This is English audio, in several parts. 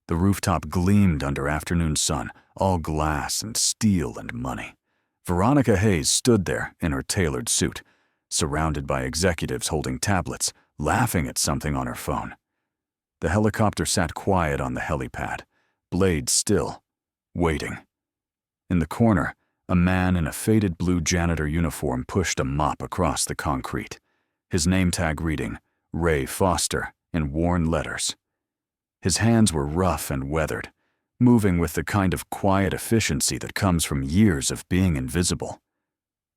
The rooftop gleamed under afternoon sun, all glass and steel and money. Veronica Hayes stood there in her tailored suit, surrounded by executives holding tablets, laughing at something on her phone. The helicopter sat quiet on the helipad, blade still, waiting. In the corner, a man in a faded blue janitor uniform pushed a mop across the concrete, his name tag reading, Ray Foster, in worn letters. His hands were rough and weathered, moving with the kind of quiet efficiency that comes from years of being invisible.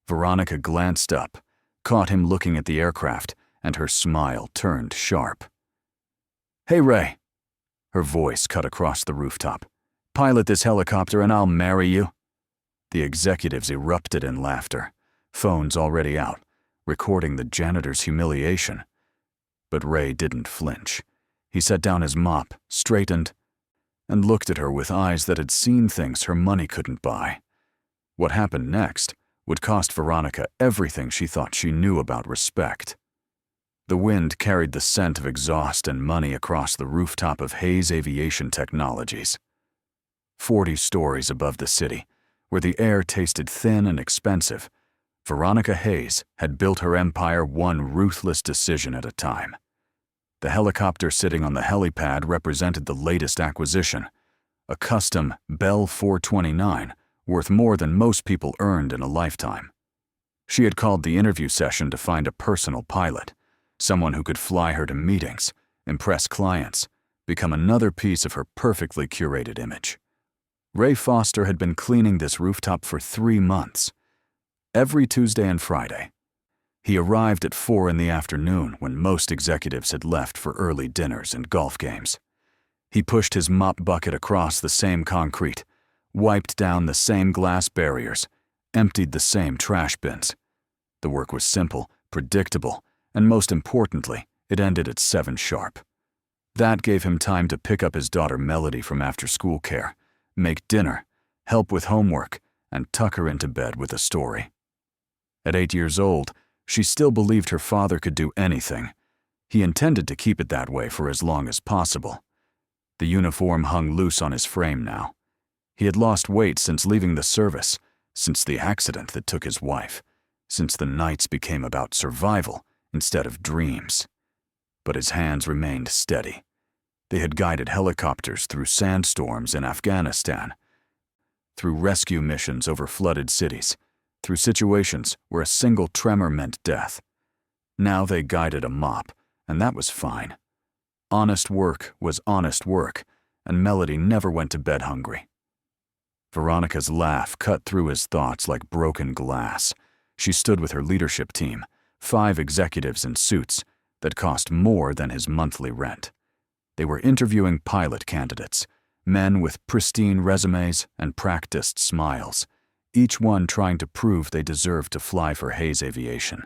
Veronica glanced up, caught him looking at the aircraft, and her smile turned sharp. "Hey, Ray," her voice cut across the rooftop. "Pilot this helicopter and I'll marry you." The executives erupted in laughter, phones already out, recording the janitor's humiliation. But Ray didn't flinch. He set down his mop, straightened, and looked at her with eyes that had seen things her money couldn't buy. What happened next would cost Veronica everything she thought she knew about respect. The wind carried the scent of exhaust and money across the rooftop of Hayes Aviation Technologies. 40 stories above the city, where the air tasted thin and expensive, Veronica Hayes had built her empire one ruthless decision at a time. The helicopter sitting on the helipad represented the latest acquisition, a custom Bell 429 worth more than most people earned in a lifetime. She had called the interview session to find a personal pilot, someone who could fly her to meetings, impress clients, become another piece of her perfectly curated image. Ray Foster had been cleaning this rooftop for 3 months. Every Tuesday and Friday. He arrived at 4 in the afternoon when most executives had left for early dinners and golf games. He pushed his mop bucket across the same concrete, wiped down the same glass barriers, emptied the same trash bins. The work was simple, predictable, and most importantly, it ended at 7 sharp. That gave him time to pick up his daughter Melody from after-school care, make dinner, help with homework, and tuck her into bed with a story. At 8 years old, she still believed her father could do anything. He intended to keep it that way for as long as possible. The uniform hung loose on his frame now. He had lost weight since leaving the service, since the accident that took his wife, since the nights became about survival instead of dreams. But his hands remained steady. They had guided helicopters through sandstorms in Afghanistan, through rescue missions over flooded cities, through situations where a single tremor meant death. Now they guided a mop, and that was fine. Honest work was honest work, and Melody never went to bed hungry. Veronica's laugh cut through his thoughts like broken glass. She stood with her leadership team, 5 executives in suits that cost more than his monthly rent. They were interviewing pilot candidates, men with pristine resumes and practiced smiles, each one trying to prove they deserved to fly for Hayes Aviation.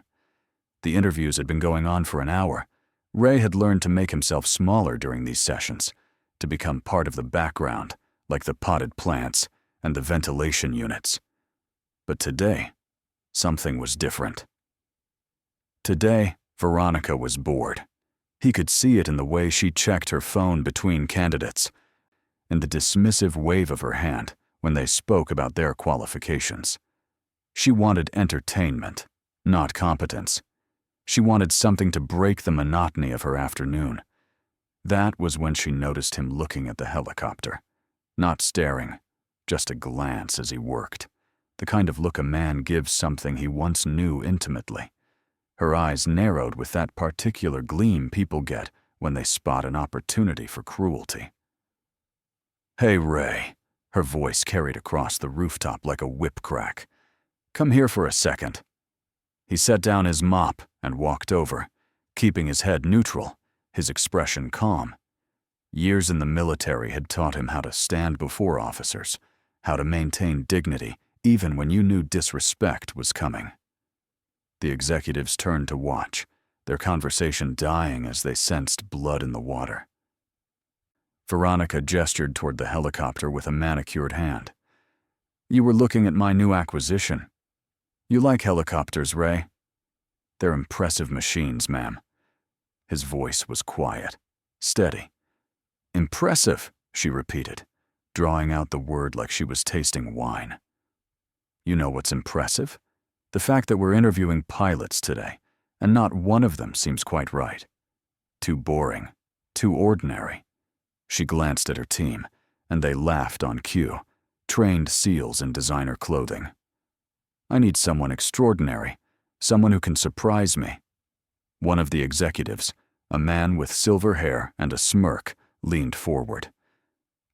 The interviews had been going on for an hour. Ray had learned to make himself smaller during these sessions, to become part of the background, like the potted plants and the ventilation units. But today, something was different. Today, Veronica was bored. He could see it in the way she checked her phone between candidates, in the dismissive wave of her hand when they spoke about their qualifications. She wanted entertainment, not competence. She wanted something to break the monotony of her afternoon. That was when she noticed him looking at the helicopter, not staring, just a glance as he worked, the kind of look a man gives something he once knew intimately. Her eyes narrowed with that particular gleam people get when they spot an opportunity for cruelty. "Hey, Ray," her voice carried across the rooftop like a whip crack. "Come here for a second." He set down his mop and walked over, keeping his head neutral, his expression calm. Years in the military had taught him how to stand before officers, how to maintain dignity even when you knew disrespect was coming. The executives turned to watch, their conversation dying as they sensed blood in the water. Veronica gestured toward the helicopter with a manicured hand. "You were looking at my new acquisition. You like helicopters, Ray?" "They're impressive machines, ma'am." His voice was quiet, steady. "Impressive," she repeated, drawing out the word like she was tasting wine. You know what's impressive? The fact that we're interviewing pilots today, and not one of them seems quite right. Too boring, too ordinary. She glanced at her team, and they laughed on cue, trained SEALs in designer clothing. I need someone extraordinary, someone who can surprise me. One of the executives, a man with silver hair and a smirk, leaned forward.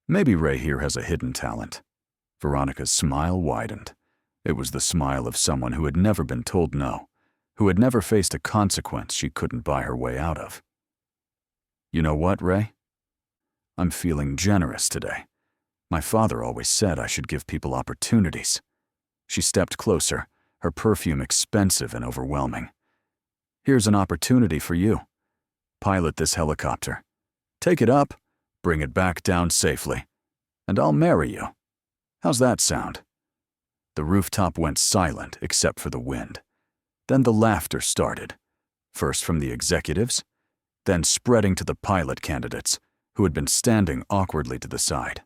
Maybe Ray here has a hidden talent. Veronica's smile widened. It was the smile of someone who had never been told no, who had never faced a consequence she couldn't buy her way out of. You know what, Ray? I'm feeling generous today. My father always said I should give people opportunities. She stepped closer, her perfume expensive and overwhelming. Here's an opportunity for you. Pilot this helicopter. Take it up, bring it back down safely, and I'll marry you. How's that sound? The rooftop went silent except for the wind. Then the laughter started, first from the executives, then spreading to the pilot candidates, who had been standing awkwardly to the side.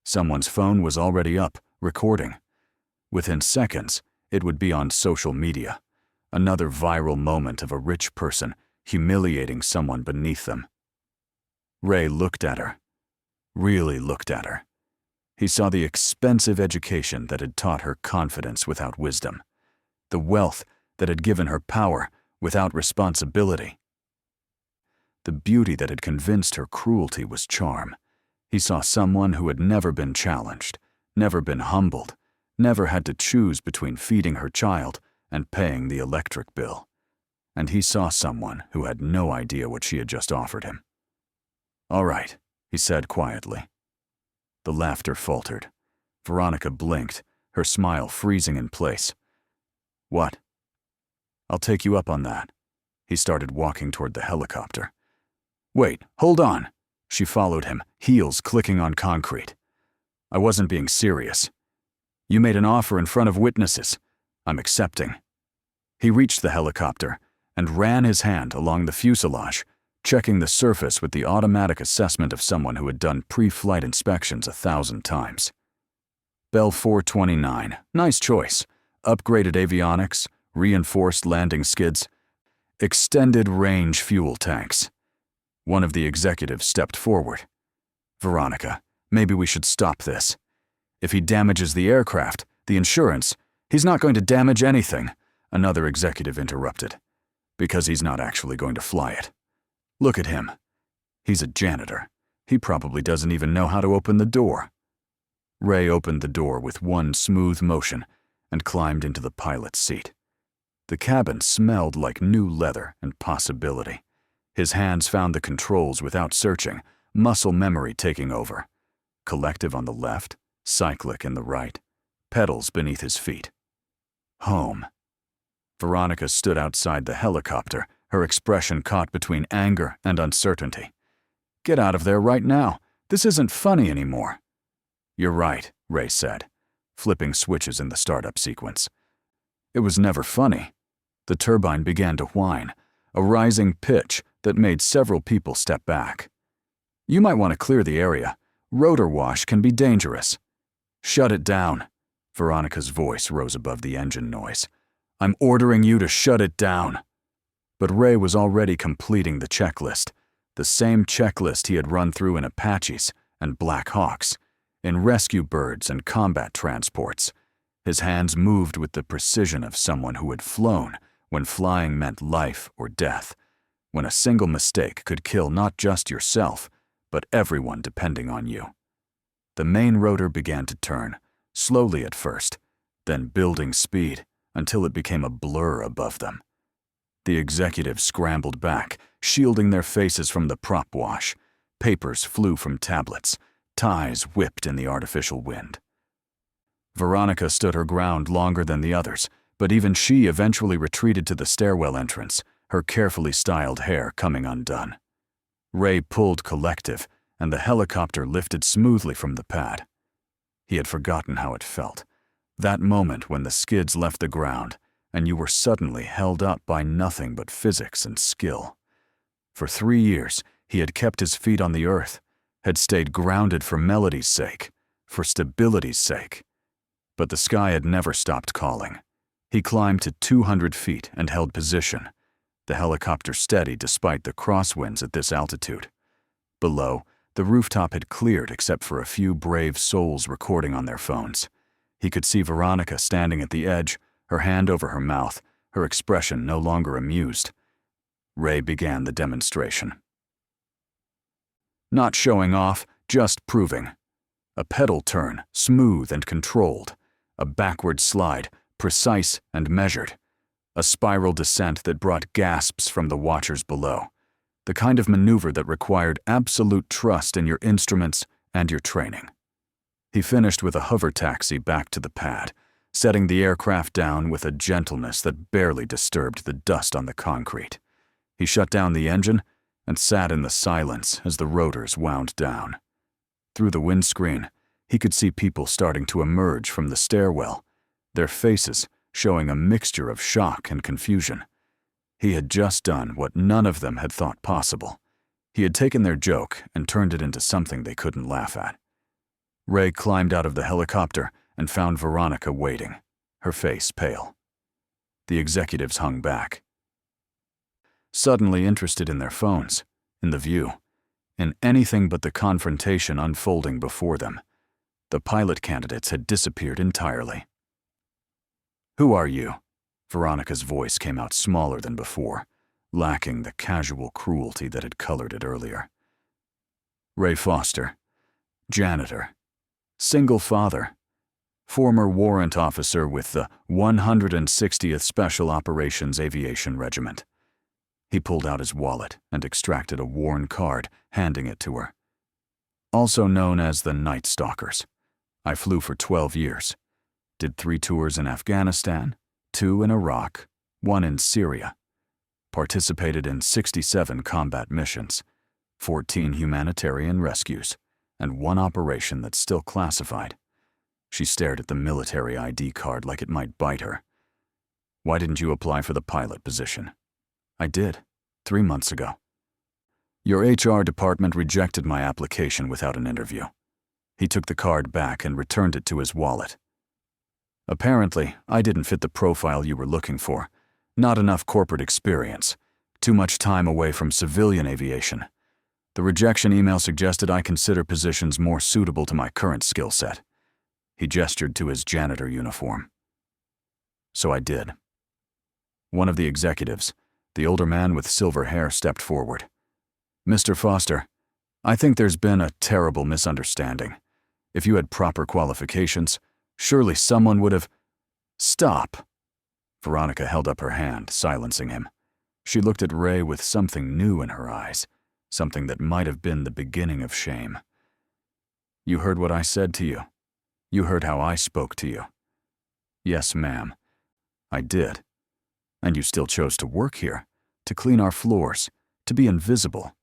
Someone's phone was already up, recording. Within seconds, it would be on social media, another viral moment of a rich person humiliating someone beneath them. Ray looked at her, really looked at her. He saw the expensive education that had taught her confidence without wisdom, the wealth that had given her power without responsibility. The beauty that had convinced her cruelty was charm. He saw someone who had never been challenged, never been humbled, never had to choose between feeding her child and paying the electric bill. And he saw someone who had no idea what she had just offered him. All right, he said quietly. The laughter faltered. Veronica blinked, her smile freezing in place. What? I'll take you up on that. He started walking toward the helicopter. Wait, hold on. She followed him, heels clicking on concrete. I wasn't being serious. You made an offer in front of witnesses. I'm accepting. He reached the helicopter and ran his hand along the fuselage, checking the surface with the automatic assessment of someone who had done pre-flight inspections 1,000 times. Bell 429, nice choice. Upgraded avionics, reinforced landing skids, extended range fuel tanks. One of the executives stepped forward. Veronica, maybe we should stop this. If he damages the aircraft, the insurance, he's not going to damage anything, another executive interrupted. Because he's not actually going to fly it. Look at him. He's a janitor. He probably doesn't even know how to open the door. Ray opened the door with one smooth motion and climbed into the pilot's seat. The cabin smelled like new leather and possibility. His hands found the controls without searching, muscle memory taking over. Collective on the left, cyclic in the right, pedals beneath his feet. Home. Veronica stood outside the helicopter, her expression caught between anger and uncertainty. Get out of there right now. This isn't funny anymore. You're right, Ray said, flipping switches in the startup sequence. It was never funny. The turbine began to whine, a rising pitch that made several people step back. You might want to clear the area. Rotor wash can be dangerous. Shut it down. Veronica's voice rose above the engine noise. I'm ordering you to shut it down. But Ray was already completing the checklist, the same checklist he had run through in Apaches and Black Hawks, in rescue birds and combat transports. His hands moved with the precision of someone who had flown when flying meant life or death, when a single mistake could kill not just yourself, but everyone depending on you. The main rotor began to turn, slowly at first, then building speed until it became a blur above them. The executives scrambled back, shielding their faces from the prop wash. Papers flew from tablets, ties whipped in the artificial wind. Veronica stood her ground longer than the others, but even she eventually retreated to the stairwell entrance, her carefully styled hair coming undone. Ray pulled collective, and the helicopter lifted smoothly from the pad. He had forgotten how it felt, that moment when the skids left the ground, and you were suddenly held up by nothing but physics and skill. For 3 years, he had kept his feet on the earth, had stayed grounded for melody's sake, for stability's sake. But the sky had never stopped calling. He climbed to 200 feet and held position, the helicopter steady despite the crosswinds at this altitude. Below, the rooftop had cleared except for a few brave souls recording on their phones. He could see Veronica standing at the edge, her hand over her mouth, her expression no longer amused. Ray began the demonstration. Not showing off, just proving. A pedal turn, smooth and controlled. A backward slide, precise and measured. A spiral descent that brought gasps from the watchers below. The kind of maneuver that required absolute trust in your instruments and your training. He finished with a hover taxi back to the pad, setting the aircraft down with a gentleness that barely disturbed the dust on the concrete. He shut down the engine and sat in the silence as the rotors wound down. Through the windscreen, he could see people starting to emerge from the stairwell, their faces showing a mixture of shock and confusion. He had just done what none of them had thought possible. He had taken their joke and turned it into something they couldn't laugh at. Ray climbed out of the helicopter and found Veronica waiting, her face pale. The executives hung back, suddenly interested in their phones, in the view, in anything but the confrontation unfolding before them. The pilot candidates had disappeared entirely. "Who are you?" Veronica's voice came out smaller than before, lacking the casual cruelty that had colored it earlier. "Ray Foster, janitor, single father, former warrant officer with the 160th Special Operations Aviation Regiment." He pulled out his wallet and extracted a worn card, handing it to her. "Also known as the Night Stalkers. I flew for 12 years. Did 3 tours in Afghanistan, 2 in Iraq, 1 in Syria. Participated in 67 combat missions, 14 humanitarian rescues, and 1 operation that's still classified." She stared at the military ID card like it might bite her. "Why didn't you apply for the pilot position?" "I did, 3 months ago. Your HR department rejected my application without an interview." He took the card back and returned it to his wallet. "Apparently, I didn't fit the profile you were looking for. Not enough corporate experience. Too much time away from civilian aviation. The rejection email suggested I consider positions more suitable to my current skill set." He gestured to his janitor uniform. "So I did." One of the executives, the older man with silver hair, stepped forward. "Mr. Foster, I think there's been a terrible misunderstanding. If you had proper qualifications, surely someone would have—" "Stop!" Veronica held up her hand, silencing him. She looked at Ray with something new in her eyes, something that might have been the beginning of shame. "You heard what I said to you. You heard how I spoke to you." "Yes, ma'am. I did. And you still chose to work here, to clean our floors, to be invisible.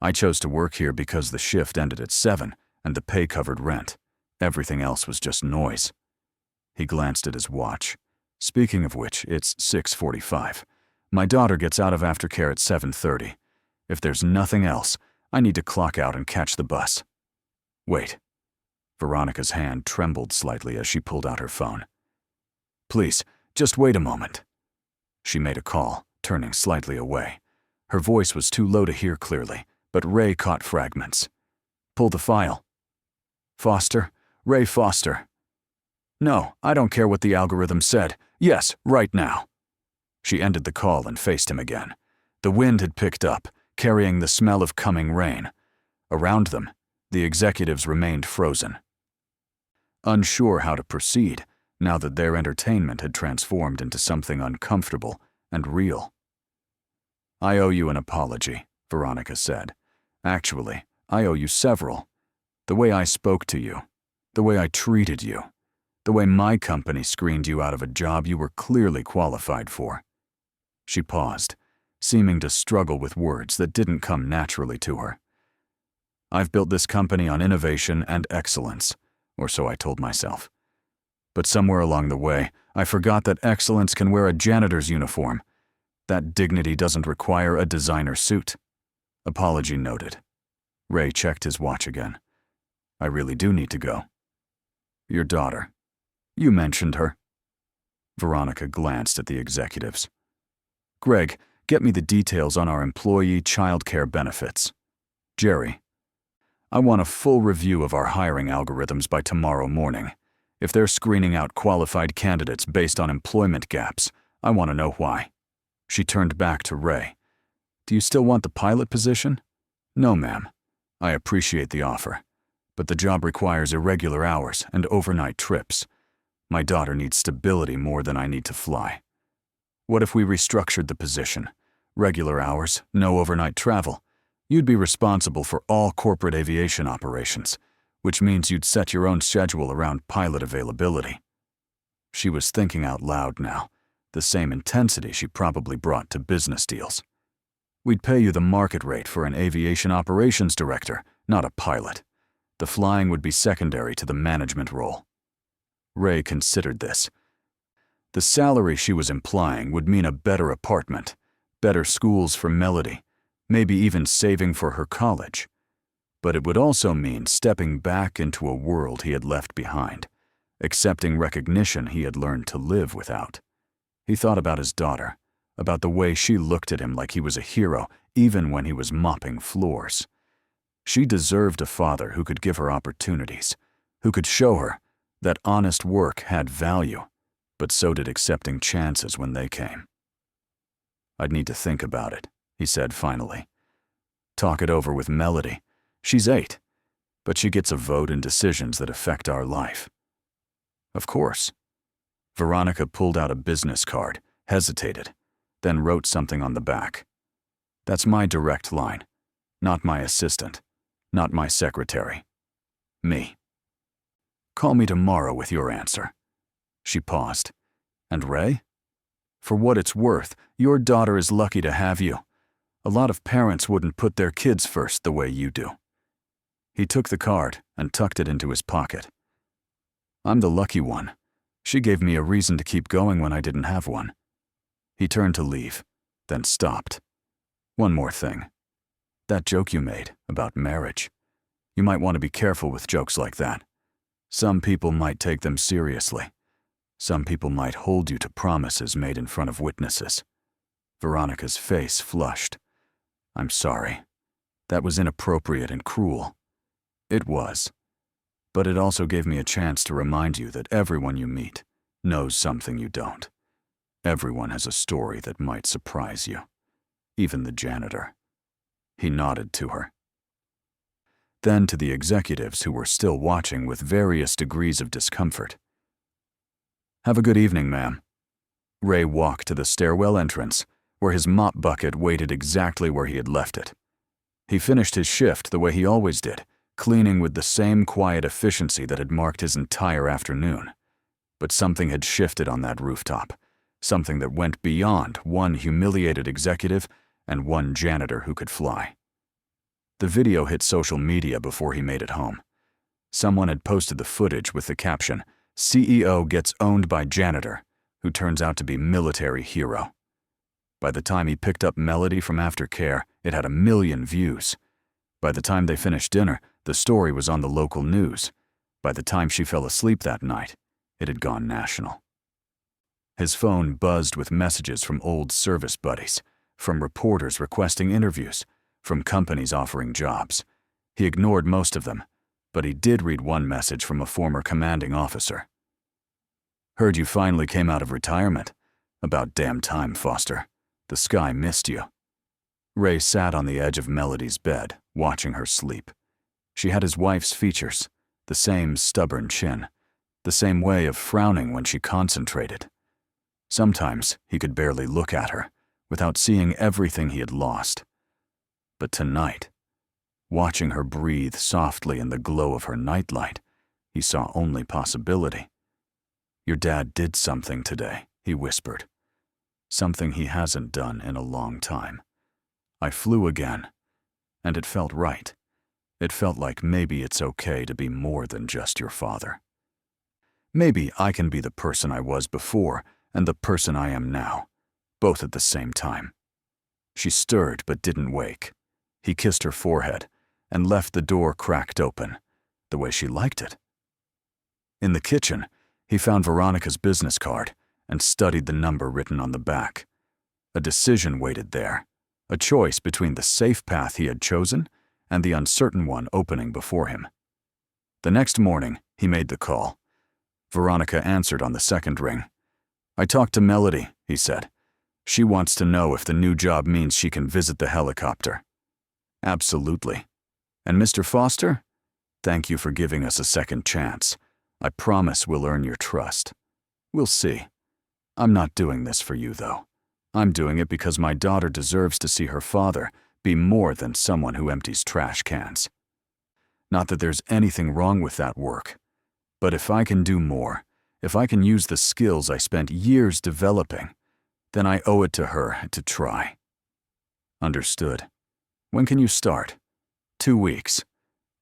I chose to work here because the shift ended at 7 and the pay covered rent. Everything else was just noise." He glanced at his watch. "Speaking of which, it's 6:45. My daughter gets out of aftercare at 7:30. If there's nothing else, I need to clock out and catch the bus." "Wait." Veronica's hand trembled slightly as she pulled out her phone. "Please, just wait a moment." She made a call, turning slightly away. Her voice was too low to hear clearly, but Ray caught fragments. "Pull the file." "Foster? Ray Foster." "No, I don't care what the algorithm said. Yes, right now." She ended the call and faced him again. The wind had picked up, carrying the smell of coming rain. Around them, the executives remained frozen, unsure how to proceed now that their entertainment had transformed into something uncomfortable and real. "I owe you an apology," Veronica said. "Actually, I owe you several. The way I spoke to you, the way I treated you, the way my company screened you out of a job you were clearly qualified for." She paused, seeming to struggle with words that didn't come naturally to her. "I've built this company on innovation and excellence, or so I told myself. But somewhere along the way, I forgot that excellence can wear a janitor's uniform. That dignity doesn't require a designer suit." Apology noted. Ray checked his watch again. I really do need to go. Your daughter. You mentioned her. Veronica glanced at the executives. Greg, get me the details on our employee childcare benefits. Jerry, I want a full review of our hiring algorithms by tomorrow morning. If they're screening out qualified candidates based on employment gaps, I want to know why. She turned back to Ray. Do you still want the pilot position? No, ma'am. I appreciate the offer, but the job requires irregular hours and overnight trips. My daughter needs stability more than I need to fly. What if we restructured the position? Regular hours, no overnight travel. You'd be responsible for all corporate aviation operations, which means you'd set your own schedule around pilot availability. She was thinking out loud now, the same intensity she probably brought to business deals. We'd pay you the market rate for an aviation operations director, not a pilot. The flying would be secondary to the management role. Ray considered this. The salary she was implying would mean a better apartment, better schools for Melody, maybe even saving for her college. But it would also mean stepping back into a world he had left behind, accepting recognition he had learned to live without. He thought about his daughter, about the way she looked at him like he was a hero, even when he was mopping floors. She deserved a father who could give her opportunities, who could show her that honest work had value, but so did accepting chances when they came. I'd need to think about it, he said finally. Talk it over with Melody. She's 8, but she gets a vote in decisions that affect our life. Of course. Veronica pulled out a business card, hesitated, then wrote something on the back. That's my direct line, not my assistant, not my secretary. Me. Call me tomorrow with your answer. She paused. And Ray? For what it's worth, your daughter is lucky to have you. A lot of parents wouldn't put their kids first the way you do. He took the card and tucked it into his pocket. I'm the lucky one. She gave me a reason to keep going when I didn't have one. He turned to leave, then stopped. One more thing. That joke you made about marriage. You might want to be careful with jokes like that. Some people might take them seriously. Some people might hold you to promises made in front of witnesses. Veronica's face flushed. I'm sorry. That was inappropriate and cruel. It was. But it also gave me a chance to remind you that everyone you meet knows something you don't. Everyone has a story that might surprise you. Even the janitor. He nodded to her. Then to the executives who were still watching with various degrees of discomfort. Have a good evening, ma'am. Ray walked to the stairwell entrance, where his mop bucket waited exactly where he had left it. He finished his shift the way he always did, cleaning with the same quiet efficiency that had marked his entire afternoon. But something had shifted on that rooftop, something that went beyond one humiliated executive and one janitor who could fly. The video hit social media before he made it home. Someone had posted the footage with the caption, CEO gets owned by janitor, who turns out to be military hero. By the time he picked up Melody from aftercare, it had 1 million views. By the time they finished dinner, the story was on the local news. By the time she fell asleep that night, it had gone national. His phone buzzed with messages from old service buddies, from reporters requesting interviews, from companies offering jobs. He ignored most of them, but he did read one message from a former commanding officer. Heard you finally came out of retirement. About damn time, Foster. The sky missed you. Ray sat on the edge of Melody's bed, watching her sleep. She had his wife's features, the same stubborn chin, the same way of frowning when she concentrated. Sometimes he could barely look at her, without seeing everything he had lost. But tonight, watching her breathe softly in the glow of her nightlight, he saw only possibility. Your dad did something today, he whispered. Something he hasn't done in a long time. I flew again, and it felt right. It felt like maybe it's okay to be more than just your father. Maybe I can be the person I was before and the person I am now, both at the same time. She stirred but didn't wake. He kissed her forehead, and left the door cracked open, the way she liked it. In the kitchen, he found Veronica's business card and studied the number written on the back. A decision waited there, a choice between the safe path he had chosen and the uncertain one opening before him. The next morning, he made the call. Veronica answered on the second ring. "I talked to Melody," he said. "She wants to know if the new job means she can visit the helicopter." "Absolutely. And Mr. Foster? Thank you for giving us a second chance. I promise we'll earn your trust. We'll see. I'm not doing this for you, though. I'm doing it because my daughter deserves to see her father be more than someone who empties trash cans. Not that there's anything wrong with that work, but if I can do more, if I can use the skills I spent years developing, then I owe it to her to try." "Understood. When can you start?" 2 weeks.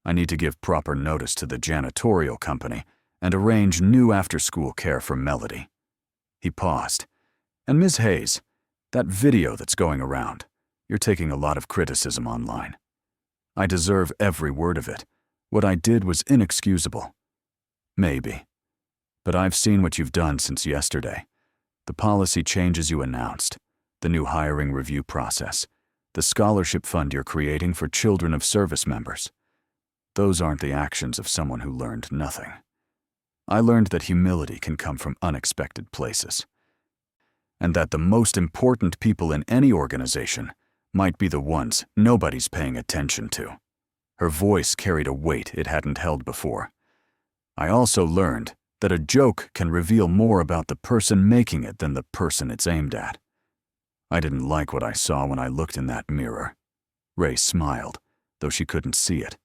I need to give proper notice to the janitorial company and arrange new after-school care for Melody." He paused. "And Ms. Hayes, that video that's going around, you're taking a lot of criticism online. I deserve every word of it. What I did was inexcusable." "Maybe. But I've seen what you've done since yesterday. The policy changes you announced, the new hiring review process, the scholarship fund you're creating for children of service members. Those aren't the actions of someone who learned nothing. I learned that humility can come from unexpected places, and that the most important people in any organization might be the ones nobody's paying attention to." Her voice carried a weight it hadn't held before. "I also learned that a joke can reveal more about the person making it than the person it's aimed at." I didn't like what I saw when I looked in that mirror. Ray smiled, though she couldn't see it.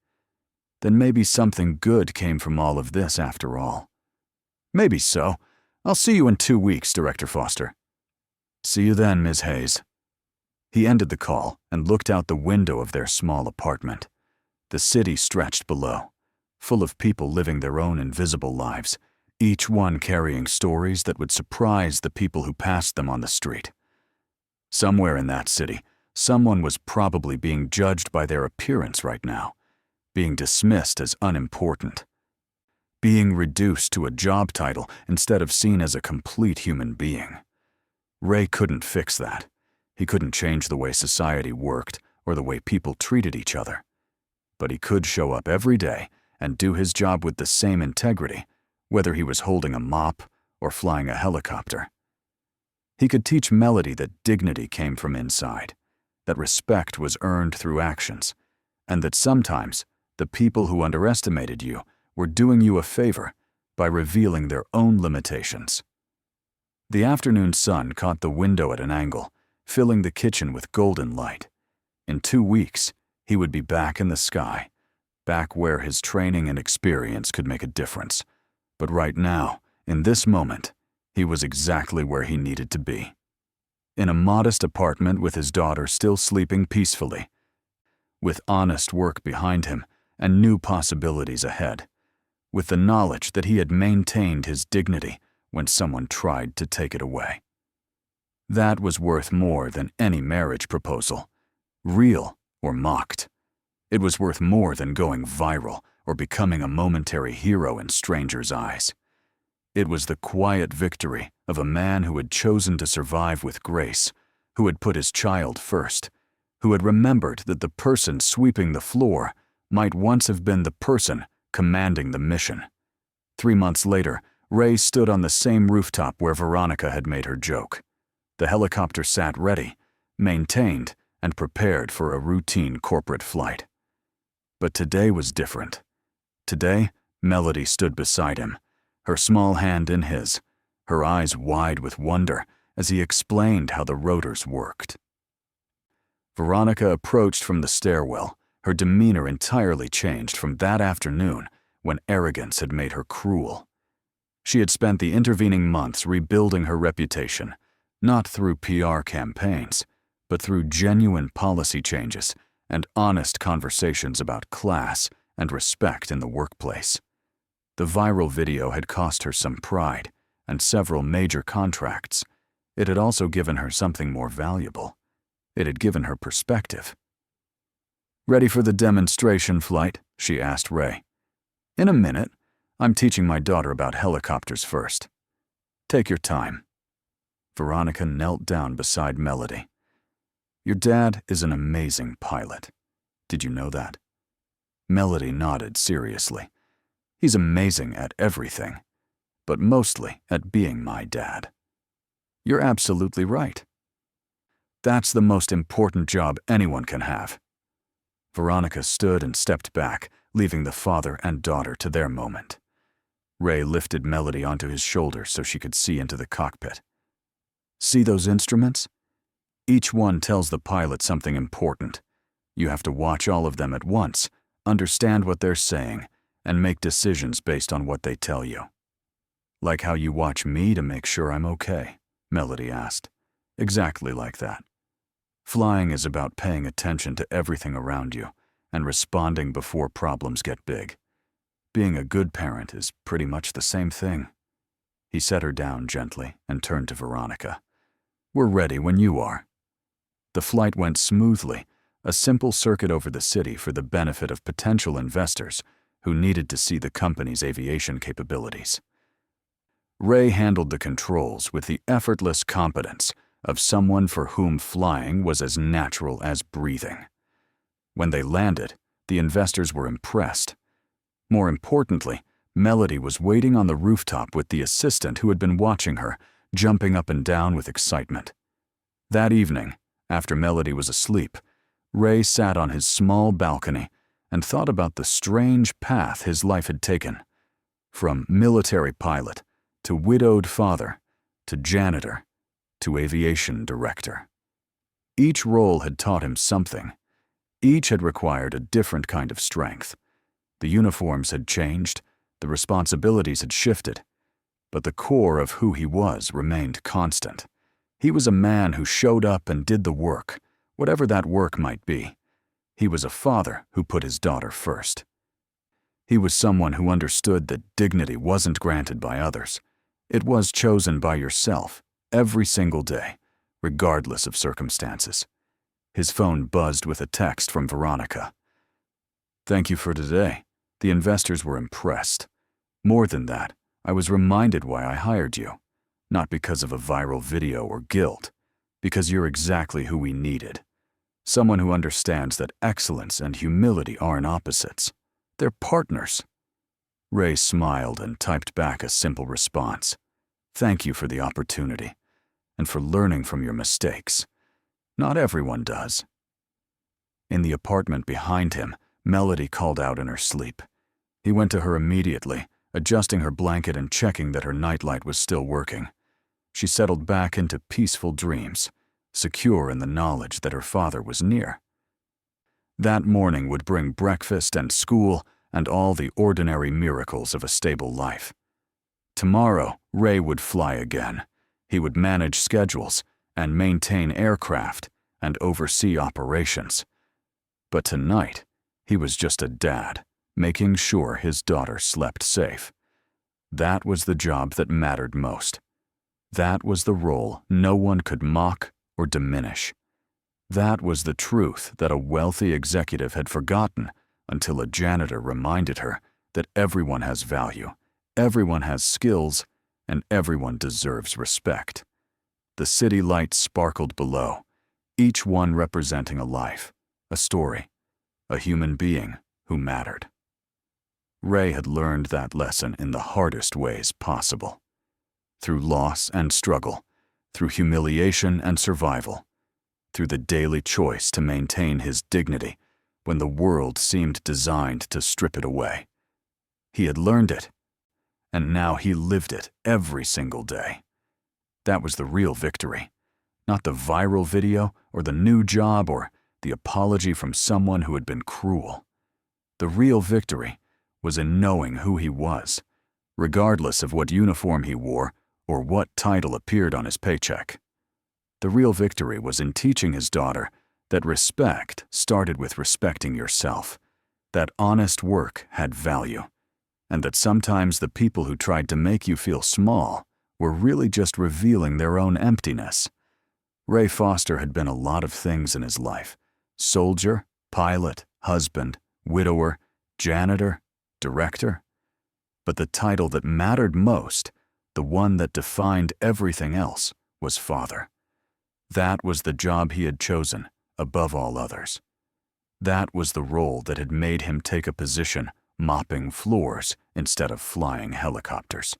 "Then maybe something good came from all of this after all." "Maybe so. I'll see you in 2 weeks, Director Foster." "See you then, Ms. Hayes." He ended the call and looked out the window of their small apartment. The city stretched below, full of people living their own invisible lives, each one carrying stories that would surprise the people who passed them on the street. Somewhere in that city, someone was probably being judged by their appearance right now, being dismissed as unimportant, being reduced to a job title instead of seen as a complete human being. Ray couldn't fix that. He couldn't change the way society worked or the way people treated each other. But he could show up every day and do his job with the same integrity, whether he was holding a mop or flying a helicopter. He could teach Melody that dignity came from inside, that respect was earned through actions, and that sometimes the people who underestimated you were doing you a favor by revealing their own limitations. The afternoon sun caught the window at an angle, filling the kitchen with golden light. In 2 weeks, he would be back in the sky, back where his training and experience could make a difference. But right now, in this moment, he was exactly where he needed to be. In a modest apartment with his daughter still sleeping peacefully, with honest work behind him and new possibilities ahead, with the knowledge that he had maintained his dignity when someone tried to take it away. That was worth more than any marriage proposal, real or mocked. It was worth more than going viral or becoming a momentary hero in strangers' eyes. It was the quiet victory of a man who had chosen to survive with grace, who had put his child first, who had remembered that the person sweeping the floor might once have been the person commanding the mission. 3 months later, Ray stood on the same rooftop where Veronica had made her joke. The helicopter sat ready, maintained, and prepared for a routine corporate flight. But today was different. Today, Melody stood beside him, her small hand in his, her eyes wide with wonder as he explained how the rotors worked. Veronica approached from the stairwell, her demeanor entirely changed from that afternoon when arrogance had made her cruel. She had spent the intervening months rebuilding her reputation, not through PR campaigns, but through genuine policy changes and honest conversations about class and respect in the workplace. The viral video had cost her some pride and several major contracts. It had also given her something more valuable. It had given her perspective. Ready for the demonstration flight? She asked Ray. In a minute. I'm teaching my daughter about helicopters first. Take your time. Veronica knelt down beside Melody. Your dad is an amazing pilot. Did you know that? Melody nodded seriously. He's amazing at everything, but mostly at being my dad. You're absolutely right. That's the most important job anyone can have. Veronica stood and stepped back, leaving the father and daughter to their moment. Ray lifted Melody onto his shoulder so she could see into the cockpit. See those instruments? Each one tells the pilot something important. You have to watch all of them at once, understand what they're saying, and make decisions based on what they tell you. Like how you watch me to make sure I'm okay, Melody asked. Exactly like that. Flying is about paying attention to everything around you and responding before problems get big. Being a good parent is pretty much the same thing. He set her down gently and turned to Veronica. We're ready when you are. The flight went smoothly, a simple circuit over the city for the benefit of potential investors who needed to see the company's aviation capabilities. Ray handled the controls with the effortless competence of someone for whom flying was as natural as breathing. When they landed, the investors were impressed. More importantly, Melody was waiting on the rooftop with the assistant who had been watching her, jumping up and down with excitement. That evening, after Melody was asleep, Ray sat on his small balcony and thought about the strange path his life had taken. From military pilot, to widowed father, to janitor, to aviation director. Each role had taught him something. Each had required a different kind of strength. The uniforms had changed, the responsibilities had shifted, but the core of who he was remained constant. He was a man who showed up and did the work, whatever that work might be. He was a father who put his daughter first. He was someone who understood that dignity wasn't granted by others. It was chosen by yourself, every single day, regardless of circumstances. His phone buzzed with a text from Veronica. Thank you for today. The investors were impressed. More than that, I was reminded why I hired you. Not because of a viral video or guilt, because you're exactly who we needed. Someone who understands that excellence and humility aren't opposites. They're partners. Ray smiled and typed back a simple response. Thank you for the opportunity, and for learning from your mistakes. Not everyone does. In the apartment behind him, Melody called out in her sleep. He went to her immediately, adjusting her blanket and checking that her nightlight was still working. She settled back into peaceful dreams, secure in the knowledge that her father was near. That morning would bring breakfast and school and all the ordinary miracles of a stable life. Tomorrow, Ray would fly again. He would manage schedules and maintain aircraft and oversee operations. But tonight, he was just a dad, making sure his daughter slept safe. That was the job that mattered most. That was the role no one could mock or diminish. That was the truth that a wealthy executive had forgotten until a janitor reminded her that everyone has value, everyone has skills, and everyone deserves respect. The city lights sparkled below, each one representing a life, a story, a human being who mattered. Ray had learned that lesson in the hardest ways possible. Through loss and struggle, through humiliation and survival, through the daily choice to maintain his dignity when the world seemed designed to strip it away. He had learned it, and now he lived it every single day. That was the real victory, not the viral video or the new job or the apology from someone who had been cruel. The real victory was in knowing who he was, regardless of what uniform he wore or what title appeared on his paycheck. The real victory was in teaching his daughter that respect started with respecting yourself, that honest work had value, and that sometimes the people who tried to make you feel small were really just revealing their own emptiness. Ray Foster had been a lot of things in his life: soldier, pilot, husband, widower, janitor, director. But the title that mattered most, the one that defined everything else, was father. That was the job he had chosen above all others. That was the role that had made him take a position mopping floors instead of flying helicopters.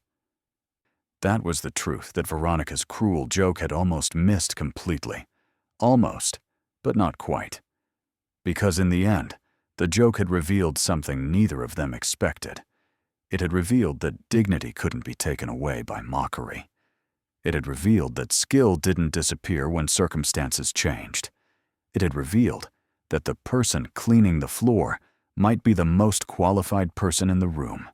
That was the truth that Veronica's cruel joke had almost missed completely. Almost, but not quite. Because in the end, the joke had revealed something neither of them expected. It had revealed that dignity couldn't be taken away by mockery. It had revealed that skill didn't disappear when circumstances changed. It had revealed that the person cleaning the floor might be the most qualified person in the room,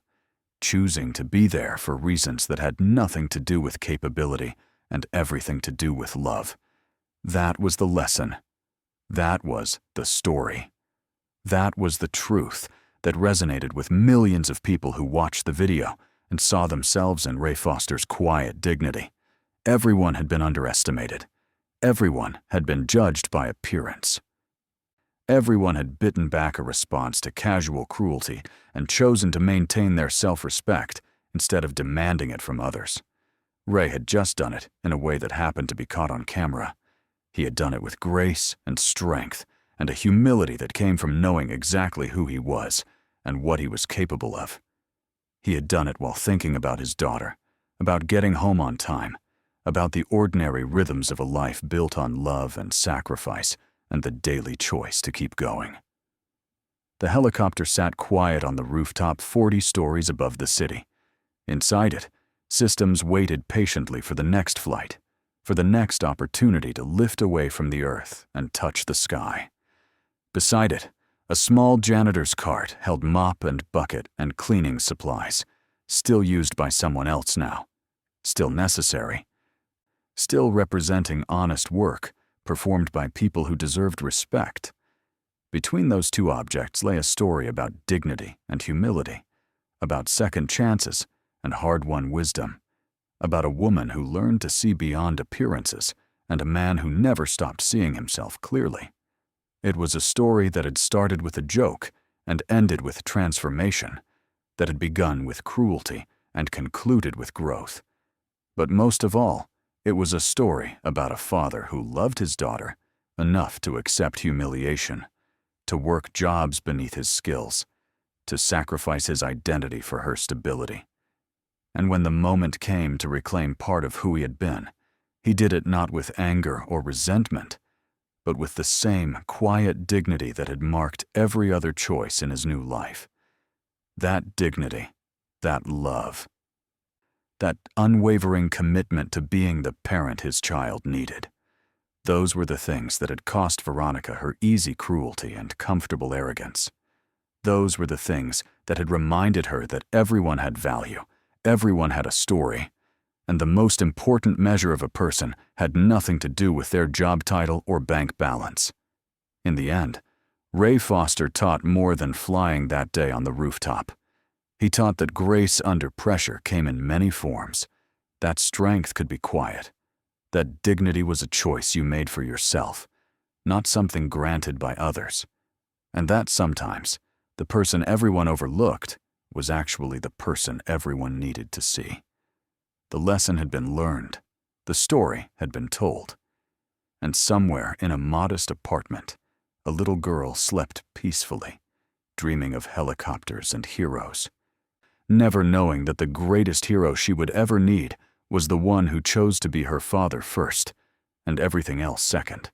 choosing to be there for reasons that had nothing to do with capability and everything to do with love. That was the lesson. That was the story. That was the truth that resonated with millions of people who watched the video and saw themselves in Ray Foster's quiet dignity. Everyone had been underestimated. Everyone had been judged by appearance. Everyone had bitten back a response to casual cruelty and chosen to maintain their self-respect instead of demanding it from others. Ray had just done it in a way that happened to be caught on camera. He had done it with grace and strength and a humility that came from knowing exactly who he was and what he was capable of. He had done it while thinking about his daughter, about getting home on time, about the ordinary rhythms of a life built on love and sacrifice and the daily choice to keep going. The helicopter sat quiet on the rooftop 40 stories above the city. Inside it, systems waited patiently for the next flight, for the next opportunity to lift away from the earth and touch the sky. Beside it, a small janitor's cart held mop and bucket and cleaning supplies, still used by someone else now, still necessary, still representing honest work performed by people who deserved respect. Between those two objects lay a story about dignity and humility, about second chances and hard-won wisdom, about a woman who learned to see beyond appearances and a man who never stopped seeing himself clearly. It was a story that had started with a joke and ended with transformation, that had begun with cruelty and concluded with growth. But most of all, it was a story about a father who loved his daughter enough to accept humiliation, to work jobs beneath his skills, to sacrifice his identity for her stability. And when the moment came to reclaim part of who he had been, he did it not with anger or resentment, but with the same quiet dignity that had marked every other choice in his new life. That dignity, that love, that unwavering commitment to being the parent his child needed. Those were the things that had cost Veronica her easy cruelty and comfortable arrogance. Those were the things that had reminded her that everyone had value, everyone had a story, and the most important measure of a person had nothing to do with their job title or bank balance. In the end, Ray Foster taught more than flying that day on the rooftop. He taught that grace under pressure came in many forms, that strength could be quiet, that dignity was a choice you made for yourself, not something granted by others, and that sometimes the person everyone overlooked was actually the person everyone needed to see. The lesson had been learned, the story had been told, and somewhere in a modest apartment, a little girl slept peacefully, dreaming of helicopters and heroes, never knowing that the greatest hero she would ever need was the one who chose to be her father first and everything else second.